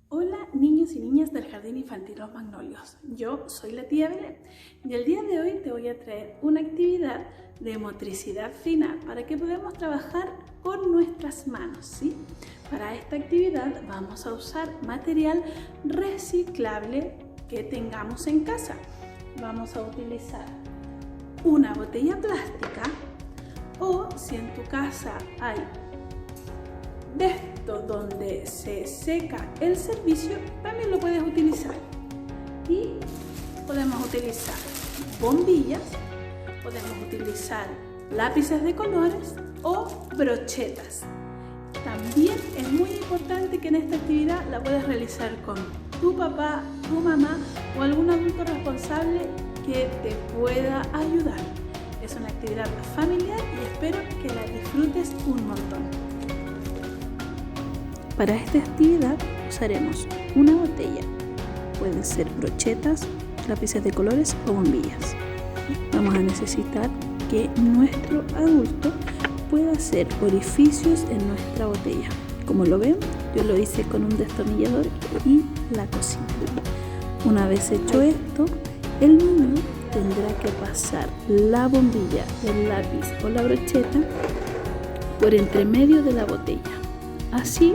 Hola niños y niñas del Jardín Infantil Los Magnolios, yo soy la tía Belén y el día de hoy te voy a traer una actividad de motricidad fina para que podamos trabajar con nuestras manos, ¿sí? Para esta actividad vamos a usar material reciclable que tengamos en casa. Vamos a utilizar una botella plástica o si en tu casa hay de esto donde se seca el servicio, también lo puedes utilizar. Y podemos utilizar bombillas, podemos utilizar lápices de colores o brochetas. También es muy importante que en esta actividad la puedas realizar con tu papá, tu mamá o algún adulto responsable que te pueda ayudar. Es una actividad familiar y espero que la disfrutes un montón. Para esta actividad usaremos una botella, pueden ser brochetas, lápices de colores o bombillas. Vamos a necesitar que nuestro adulto pueda hacer orificios en nuestra botella. Como lo ven, yo lo hice con un destornillador y la cosí. Una vez hecho esto, el niño tendrá que pasar la bombilla, el lápiz o la brocheta por entre medio de la botella. Así,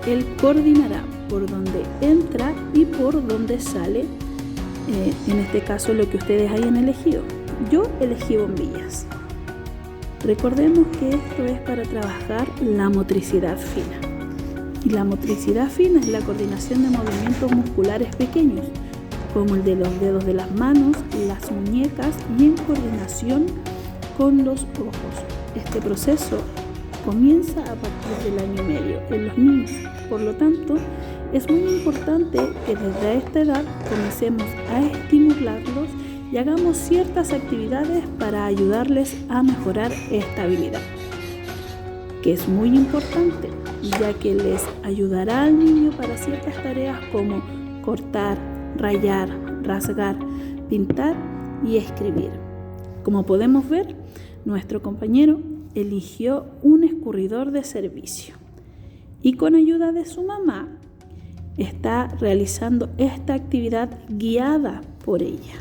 él coordinará por donde entra y por donde sale, en este caso lo que ustedes hayan elegido. Yo elegí bombillas. Recordemos que esto es para trabajar la motricidad fina. Y la motricidad fina es la coordinación de movimientos musculares pequeños, como el de los dedos de las manos, las muñecas y en coordinación con los ojos. Este proceso comienza a partir del año y medio en los niños. Por lo tanto, es muy importante que desde esta edad comencemos a estimularlos y hagamos ciertas actividades para ayudarles a mejorar esta habilidad, que es muy importante, ya que les ayudará al niño para ciertas tareas como cortar, rayar, rasgar, pintar y escribir. Como podemos ver, nuestro compañero eligió un escurridor de servicio y con ayuda de su mamá está realizando esta actividad guiada por ella.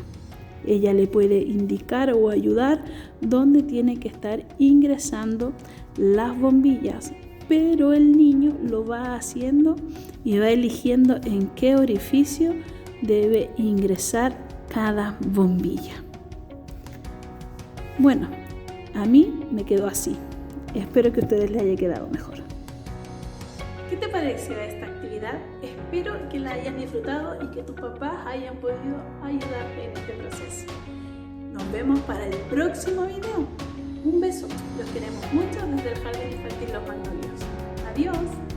Ella le puede indicar o ayudar dónde tiene que estar ingresando las bombillas, pero el niño lo va haciendo y va eligiendo en qué orificio debe ingresar cada bombilla. Bueno, a mí me quedó así. Espero que a ustedes les haya quedado mejor. ¿Qué te pareció esta actividad? Espero que la hayan disfrutado y que tus papás hayan podido ayudarte en este proceso. Nos vemos para el próximo video. Un beso. Los queremos mucho desde el Jardín Infantil Los Magnolios. Adiós.